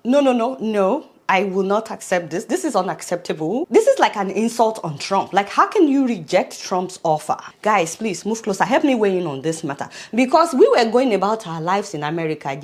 No, no, no, no. I will not accept this. This is unacceptable. This is like an insult on Trump. Like, how can you reject Trump's offer? Guys, please move closer. Help me weigh in on this matter. Because we were going about our lives in America,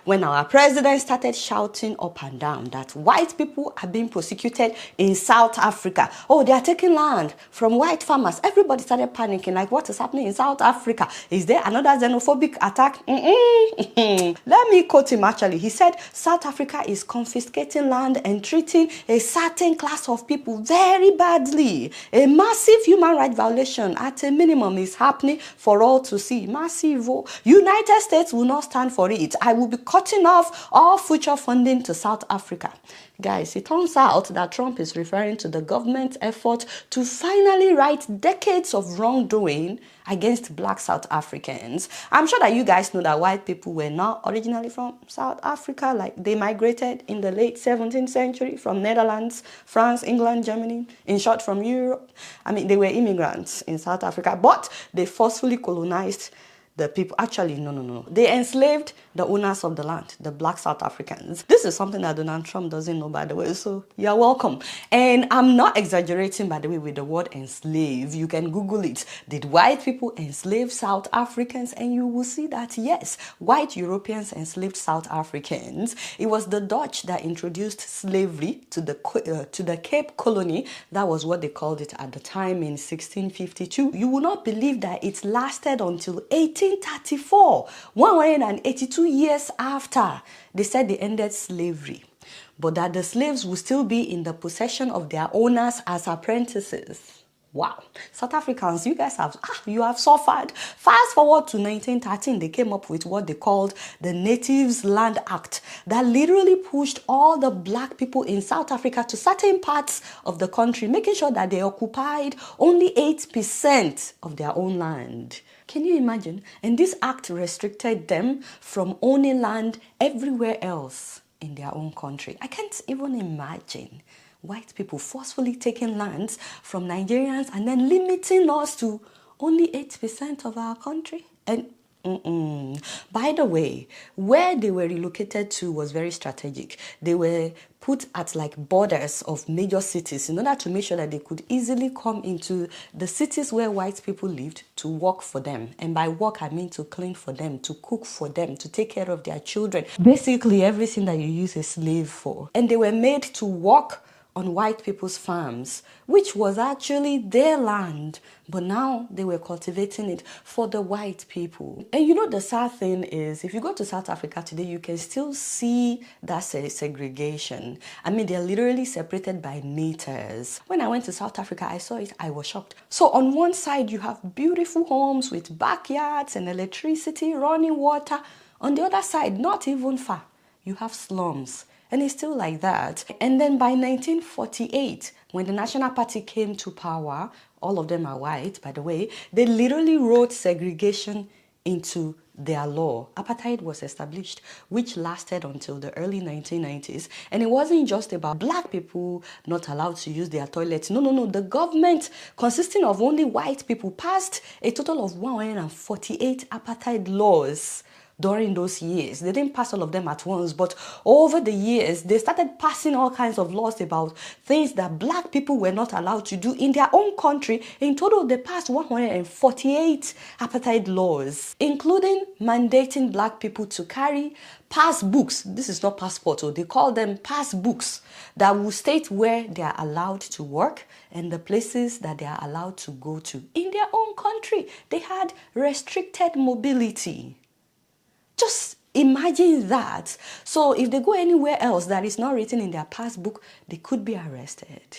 when our president started shouting up and down that white people are being prosecuted in South Africa. Oh, they are taking land from white farmers. Everybody started panicking. Like, what is happening in South Africa? Is there another xenophobic attack? Let me quote him actually. He said, South Africa is confiscating land and treating a certain class of people very badly. A massive human rights violation at a minimum is happening for all to see. Massive. United States will not stand for it. I will be cutting off all future funding to South Africa. Guys, it turns out that Trump is referring to the government's effort to finally right decades of wrongdoing against black South Africans. I'm sure that you guys know that white people were not originally from South Africa. Like, they migrated in the late 17th century from Netherlands, France, England, Germany, in short, from Europe. I mean, they were immigrants in South Africa, but they forcefully colonized the people. Actually, no. They enslaved the owners of the land, the black South Africans. This is something that Donald Trump doesn't know, by the way, so you're welcome. And I'm not exaggerating, by the way, with the word enslave. You can Google it. Did white people enslave South Africans? And you will see that, yes, white Europeans enslaved South Africans. It was the Dutch that introduced slavery to the Cape Colony. That was what they called it at the time in 1652. You will not believe that it lasted until 1834, 182 years after they said they ended slavery, but that the slaves will still be in the possession of their owners as apprentices. Wow. South Africans, you guys have suffered. Fast forward to 1913, they came up with what they called the Natives Land Act that literally pushed all the black people in South Africa to certain parts of the country, making sure that they occupied only 8% of their own land. Can you imagine? And this act restricted them from owning land everywhere else in their own country. I can't even imagine white people forcefully taking lands from Nigerians and then limiting us to only 8% of our country. And by the way, where they were relocated to was very strategic. They were put at like borders of major cities in order to make sure that they could easily come into the cities where white people lived to work for them. And by work, I mean to clean for them, to cook for them, to take care of their children. Basically, everything that you use a slave for. And they were made to work on white people's farms, which was actually their land, but now they were cultivating it for the white people. And you know, the sad thing is, if you go to South Africa today, you can still see that segregation. I mean, they're literally separated by meters. When I went to South Africa, I saw it, I was shocked. So on one side, you have beautiful homes with backyards and electricity, running water. On the other side, not even far, you have slums. And it's still like that. And then by 1948, when the National Party came to power, all of them are white, by the way, they literally wrote segregation into their law. Apartheid was established, which lasted until the early 1990s. And it wasn't just about black people not allowed to use their toilets. No. The government, consisting of only white people, passed a total of 148 apartheid laws during those years. They didn't pass all of them at once, but over the years, they started passing all kinds of laws about things that black people were not allowed to do in their own country. In total, they passed 148 apartheid laws, including mandating black people to carry passbooks. This is not passport, they call them passbooks that will state where they are allowed to work and the places that they are allowed to go to in their own country. They had restricted mobility. Just imagine that. So if they go anywhere else that is not written in their passbook, they could be arrested.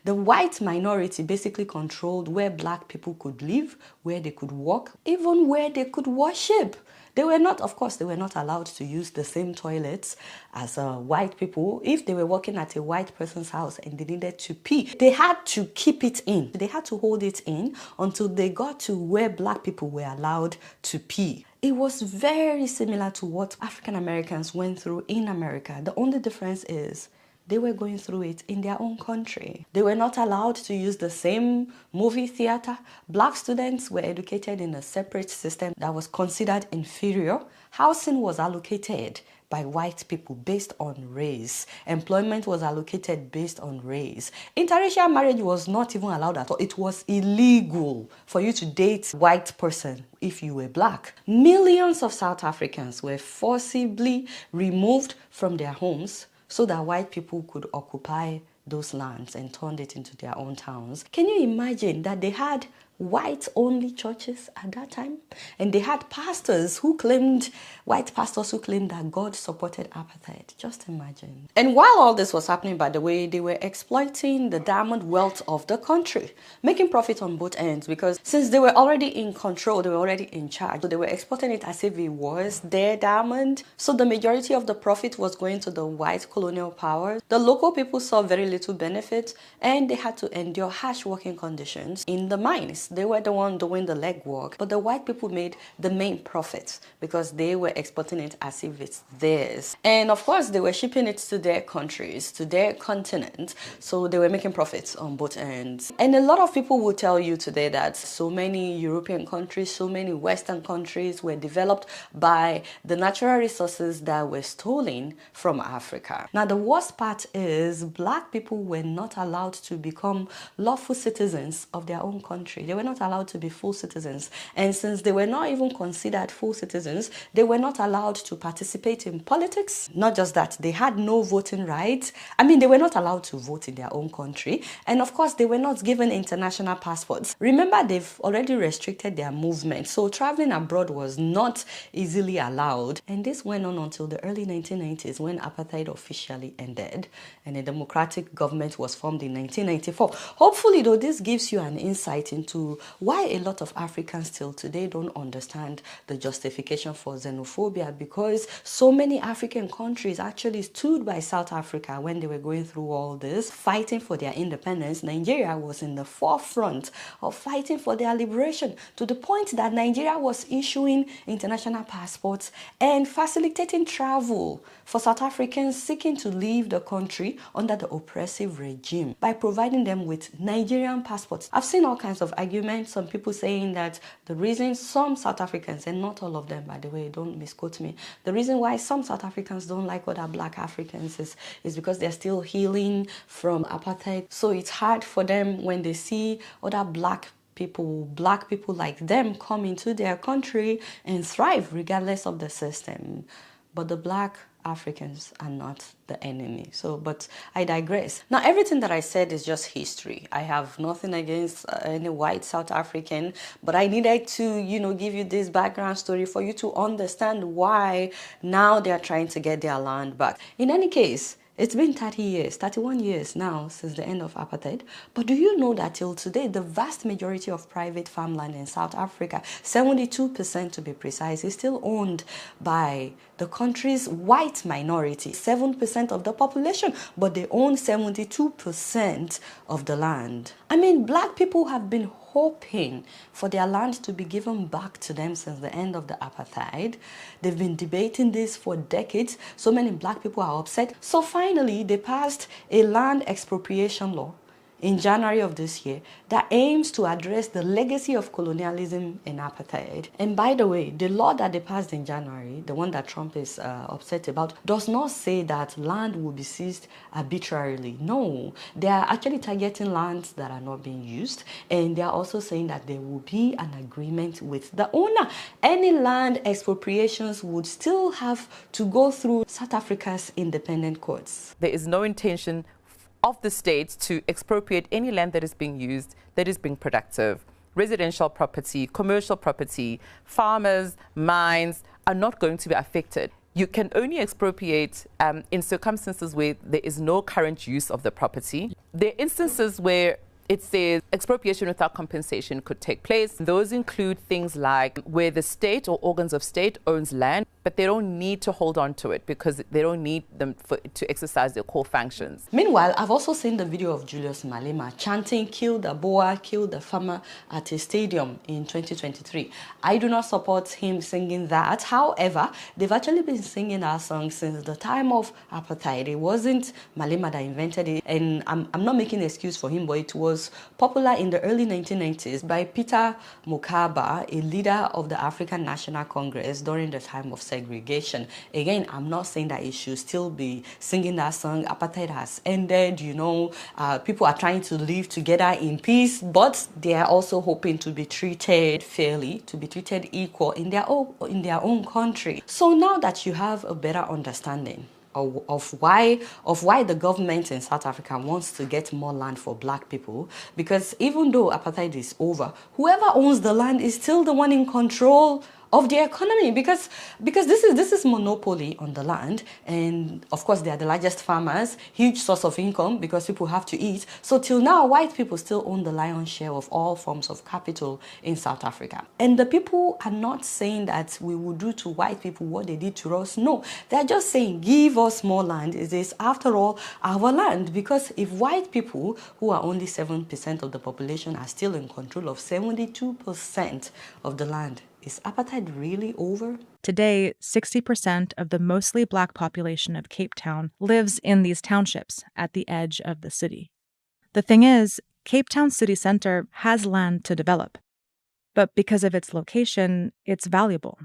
The white minority basically controlled where black people could live, where they could walk, even where they could worship. They were not, of course, they were not allowed to use the same toilets as white people. If they were working at a white person's house and they needed to pee, they had to keep it in. They had to hold it in until they got to where black people were allowed to pee. It was very similar to what African Americans went through in America. The only difference is they were going through it in their own country. They were not allowed to use the same movie theater. Black students were educated in a separate system that was considered inferior. Housing was allocated by white people based on race. Employment was allocated based on race. Interracial marriage was not even allowed at all. It was illegal for you to date a white person if you were black. Millions of South Africans were forcibly removed from their homes so that white people could occupy those lands and turned it into their own towns. Can you imagine that they had white-only churches at that time? And they had pastors who claimed, white pastors who claimed that God supported apartheid. Just imagine. And while all this was happening, by the way, they were exploiting the diamond wealth of the country, making profit on both ends, because since they were already in control, they were already in charge, so they were exporting it as if it was their diamond. So the majority of the profit was going to the white colonial powers. The local people saw very little benefit, and they had to endure harsh working conditions in the mines. They were the one doing the legwork, but the white people made the main profits because they were exporting it as if it's theirs. And of course, they were shipping it to their countries, to their continent, so they were making profits on both ends. And a lot of people will tell you today that so many European countries, so many Western countries were developed by the natural resources that were stolen from Africa. Now, the worst part is black people were not allowed to become lawful citizens of their own country. They were not allowed to be full citizens. And since they were not even considered full citizens, they were not allowed to participate in politics. Not just that, they had no voting rights. I mean, they were not allowed to vote in their own country. And of course, they were not given international passports. Remember, they've already restricted their movement. So traveling abroad was not easily allowed. And this went on until the early 1990s when apartheid officially ended and a democratic government was formed in 1994. Hopefully, though, this gives you an insight into why a lot of Africans still today don't understand the justification for xenophobia, because so many African countries actually stood by South Africa when they were going through all this, fighting for their independence. Nigeria was in the forefront of fighting for their liberation, to the point that Nigeria was issuing international passports and facilitating travel for South Africans seeking to leave the country under the oppressive regime by providing them with Nigerian passports. I've seen all kinds of arguments, some people saying that the reason some South Africans, and not all of them by the way, don't misquote me, the reason why some South Africans don't like other black Africans is because they're still healing from apartheid. So it's hard for them when they see other black people like them come into their country and thrive regardless of the system. But the black Africans are not the enemy. But I digress. Now, everything that I said is just history. I have nothing against any white South African, but I needed to, give you this background story for you to understand why now they are trying to get their land back. In any case, it's been 30 years, 31 years now since the end of apartheid. But do you know that till today, the vast majority of private farmland in South Africa, 72% to be precise, is still owned by the country's white minority, 7% of the population, but they own 72% of the land. I mean, black people have been hoping for their land to be given back to them since the end of the apartheid. They've been debating this for decades. So many black people are upset. So finally, they passed a land expropriation law in January of this year that aims to address the legacy of colonialism and apartheid. And by the way, the law that they passed in January, the one that Trump is upset about, does not say that land will be seized arbitrarily. No, they are actually targeting lands that are not being used, and they are also saying that there will be an agreement with the owner. Any land expropriations would still have to go through South Africa's independent courts. There is no intention of the state to expropriate any land that is being used, that is being productive. Residential property, commercial property, farmers, mines are not going to be affected. You can only expropriate in circumstances where there is no current use of the property. There are instances where it says expropriation without compensation could take place. Those include things like where the state or organs of state owns land, but they don't need to hold on to it because they don't need them to exercise their core functions. Meanwhile, I've also seen the video of Julius Malema chanting "Kill the Boer, kill the farmer" at a stadium in 2023. I do not support him singing that. However, they've actually been singing our song since the time of apartheid. It wasn't Malema that invented it, and I'm not making an excuse for him, but it was popular in the early 1990s by Peter Mokaba, a leader of the African National Congress during the time of segregation. Again, I'm not saying that it should still be singing that song, apartheid has ended, you know, people are trying to live together in peace, but they are also hoping to be treated fairly, to be treated equal in their own country. So now that you have a better understanding of why the government in South Africa wants to get more land for black people, because even though apartheid is over, whoever owns the land is still the one in control of the economy, because this is monopoly on the land, and of course they are the largest farmers, huge source of income because people have to eat. So till now, white people still own the lion's share of all forms of capital in South Africa. And the people are not saying that we will do to white people what they did to us. No, they're just saying give us more land. It is after all our land, because if white people, who are only 7% of the population, are still in control of 72% of the land, is apartheid really over? Today, 60% of the mostly black population of Cape Town lives in these townships at the edge of the city. The thing is, Cape Town city center has land to develop, but because of its location, it's valuable.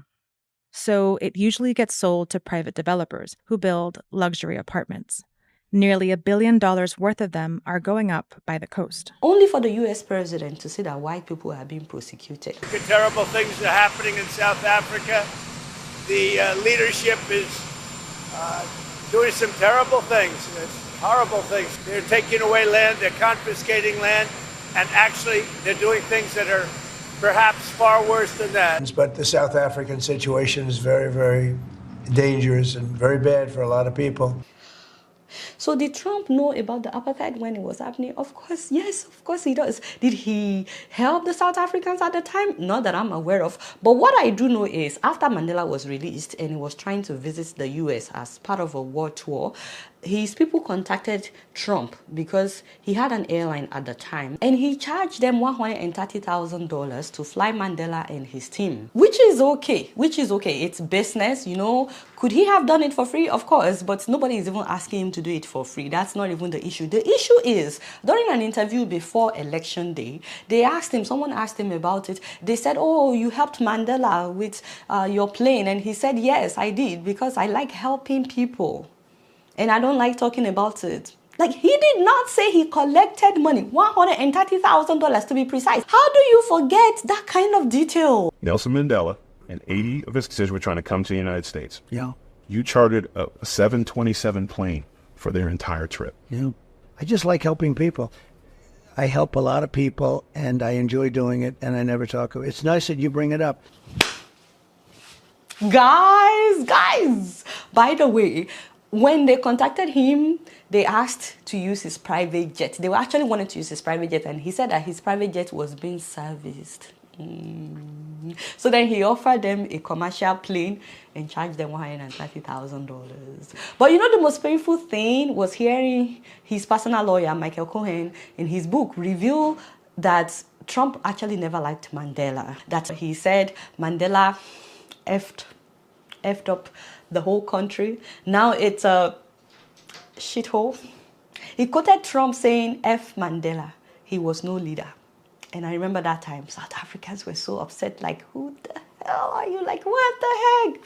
So it usually gets sold to private developers who build luxury apartments. Nearly $1 billion worth of them are going up by the coast. Only for the US president to see that white people are being prosecuted. Terrible things are happening in South Africa. The leadership is doing some terrible things, horrible things. They're taking away land, they're confiscating land, and actually they're doing things that are perhaps far worse than that. But the South African situation is very, very dangerous and very bad for a lot of people. So did Trump know about the apartheid when it was happening? Of course, yes, of course he does. Did he help the South Africans at the time? Not that I'm aware of. But what I do know is after Mandela was released and he was trying to visit the US as part of a war tour, his people contacted Trump because he had an airline at the time, and he charged them $130,000 to fly Mandela and his team, which is okay. It's business, you know. Could he have done it for free? Of course, but nobody is even asking him to do it for free. That's not even the issue. The issue is, during an interview before election day, someone asked him about it. They said, oh, you helped Mandela with your plane. And he said, yes, I did, because I like helping people. And I don't like talking about it. Like, he did not say he collected money, $130,000 to be precise. How do you forget that kind of detail? Nelson Mandela and 80 of his constituents were trying to come to the United States. Yeah. You chartered a 727 plane for their entire trip. Yeah. I just like helping people. I help a lot of people, and I enjoy doing it, and I never talk about it. It's nice that you bring it up. Guys, by the way, when they contacted him, they asked to use his private jet. They actually wanted to use his private jet, and he said that his private jet was being serviced. So then he offered them a commercial plane and charged them $130,000. But you know, the most painful thing was hearing his personal lawyer, Michael Cohen, in his book reveal that Trump actually never liked Mandela. That he said Mandela effed up the whole country. Now it's a shithole. He quoted Trump saying, F Mandela, he was no leader. And I remember that time, South Africans were so upset, like, who the hell are you? Like, what the heck?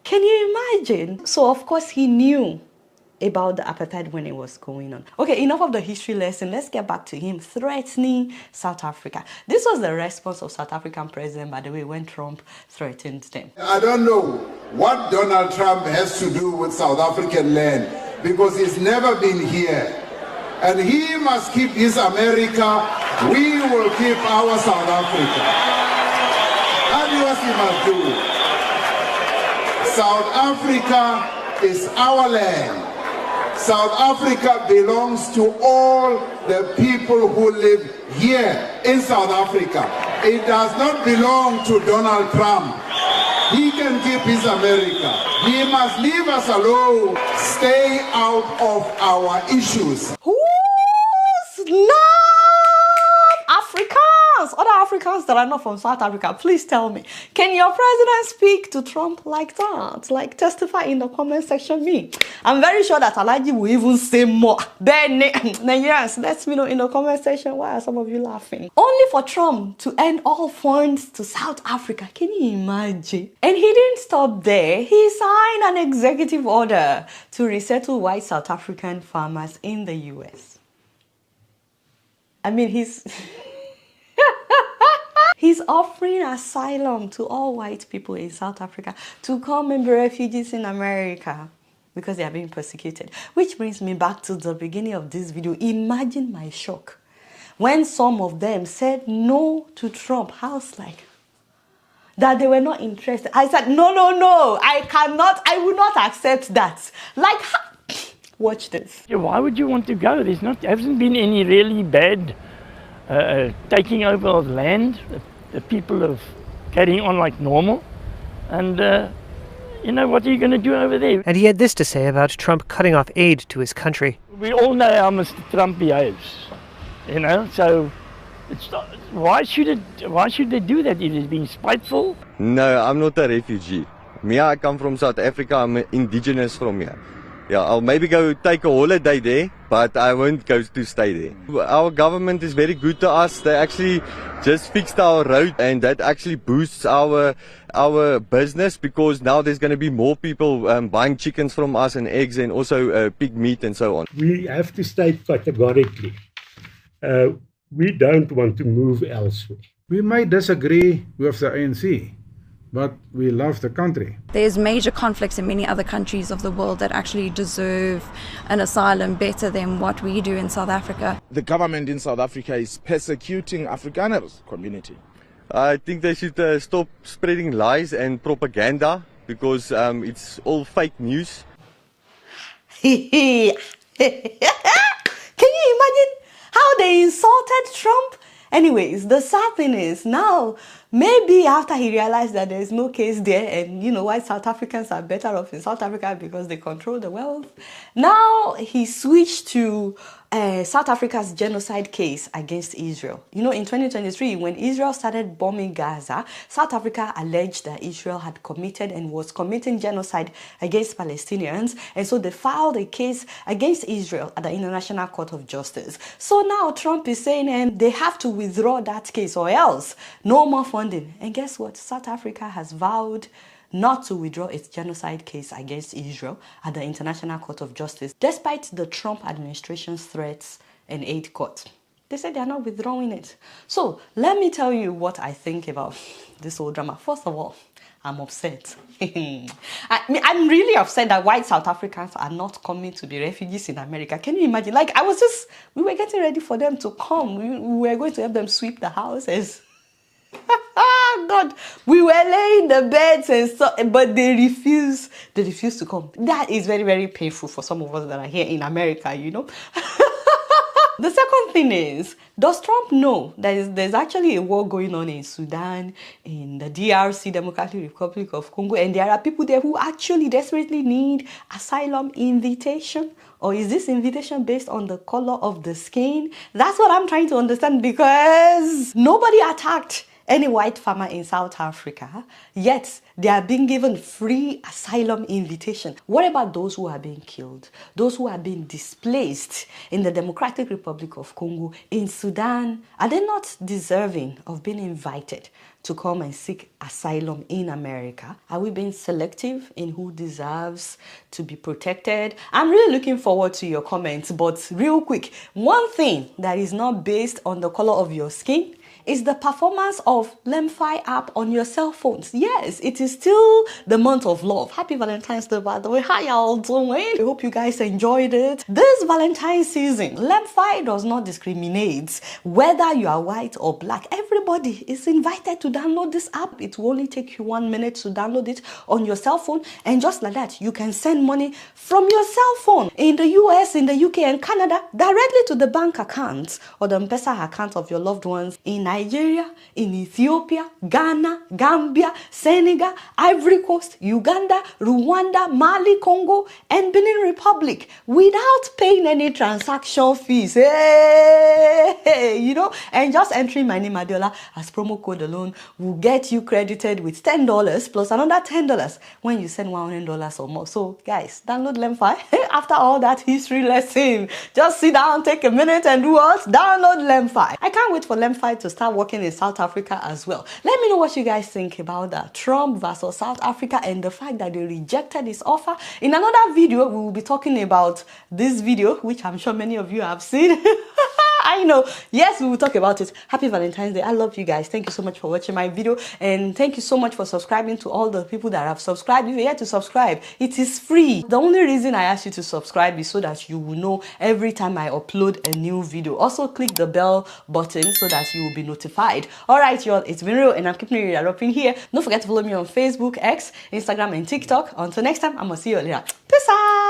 Can you imagine? So, of course, he knew about the apartheid when it was going on. Okay, enough of the history lesson. Let's get back to him threatening South Africa. This was the response of South African president, by the way, when Trump threatened them. I don't know what Donald Trump has to do with South African land, because he's never been here. And he must keep his America, we will keep our South Africa. That's what he must do. South Africa is our land. South Africa belongs to all the people who live here in South Africa. It does not belong to Donald Trump. He can keep his America. He must leave us alone. Stay out of our issues. Who's not Africans? Other Africans that are not from South Africa, please tell me, can your president speak to Trump like that? Like, testify in the comment section. Me, I'm very sure that Alaji will even say more. Then, yes, let me know in the comment section. Why are some of you laughing? Only for Trump to end all funds to South Africa. Can you imagine? And he didn't stop there. He signed an executive order to resettle white South African farmers in the US. I mean, he's offering asylum to all white people in South Africa to come and be refugees in America because they are being persecuted. Which brings me back to the beginning of this video. Imagine my shock when some of them said no to Trump. I was like, that they were not interested. I said, no, I will not accept that. Like, watch this. Why would you want to go? There hasn't been any really bad taking over of land. The people are carrying on like normal. And, what are you going to do over there? And he had this to say about Trump cutting off aid to his country. We all know how Mr. Trump behaves, so it's not, why should they do that? Is it being spiteful? No, I'm not a refugee. Me, I come from South Africa. I'm indigenous from here. Yeah, I'll maybe go take a holiday there, but I won't go to stay there. Our government is very good to us. They actually just fixed our road, and that actually boosts our business, because now there's going to be more people buying chickens from us and eggs, and also pig meat and so on. We have to state categorically, we don't want to move elsewhere. We might disagree with the ANC, but we love the country. There's major conflicts in many other countries of the world that actually deserve an asylum better than what we do in South Africa. The government in South Africa is persecuting Afrikaners community. I think they should stop spreading lies and propaganda, because it's all fake news. Can you imagine how they insulted Trump? Anyways, the sad thing is, now, maybe after he realized that there's no case there, and white South Africans are better off in South Africa because they control the wealth, now he switched to South Africa's genocide case against Israel. In 2023, when Israel started bombing Gaza, South Africa alleged that Israel had committed and was committing genocide against Palestinians, and so they filed a case against Israel at the International Court of Justice. So now Trump is saying they have to withdraw that case, or else no more funding. And guess what? South Africa has vowed not to withdraw its genocide case against Israel at the International Court of Justice, despite the Trump administration's threats and aid cut. They said they are not withdrawing it. So let me tell you what I think about this whole drama. First of all, I'm upset. I'm really upset that white South Africans are not coming to be refugees in America. Can you imagine? Like, we were getting ready for them to come. We were going to help them sweep the houses. God, we were laying the beds and so, but they refuse to come. That is very, very painful for some of us that are here in America, The second thing is, does Trump know that there's actually a war going on in Sudan, in the DRC, Democratic Republic of Congo, and there are people there who actually desperately need asylum invitation? Or is this invitation based on the color of the skin? That's what I'm trying to understand, because nobody attacked any white farmer in South Africa, yet they are being given free asylum invitation. What about those who are being killed? Those who are being displaced in the Democratic Republic of Congo, in Sudan? Are they not deserving of being invited to come and seek asylum in America? Are we being selective in who deserves to be protected? I'm really looking forward to your comments, but real quick, one thing that is not based on the color of your skin is the performance of Lemfi app on your cell phones. Yes, it is still the month of love. Happy Valentine's Day, by the way. How y'all doing? I hope you guys enjoyed it. This Valentine's season, Lemfi does not discriminate whether you are white or black. Everybody is invited to download this app. It will only take you 1 minute to download it on your cell phone, and just like that, you can send money from your cell phone in the US, in the UK, and Canada directly to the bank account or the M-Pesa account of your loved ones in Nigeria, in Ethiopia, Ghana, Gambia, Senegal, Ivory Coast, Uganda, Rwanda, Mali, Congo, and Benin Republic without paying any transaction fees. Hey, you know, and just entering my name Adiola as promo code alone will get you credited with $10 plus another $10 when you send $100 or more. So guys, download Lemfi. After all that history lesson, just sit down, take a minute and do what? Download Lemfi. I can't wait for Lemfi to start working in South Africa as well. Let me know what you guys think about that. Trump versus South Africa and the fact that they rejected his offer. In another video, we will be talking about this video, which I'm sure many of you have seen. I know. Yes, we will talk about it. Happy Valentine's Day. I love you guys. Thank you so much for watching my video. And thank you so much for subscribing to all the people that have subscribed. If you're yet to subscribe, it is free. The only reason I ask you to subscribe is so that you will know every time I upload a new video. Also, click the bell button so that you will be notified. Alright, y'all. It's been real and I'm keeping it up in here. Don't forget to follow me on Facebook, X, Instagram, and TikTok. Until next time, I'm going to see you later. Peace out.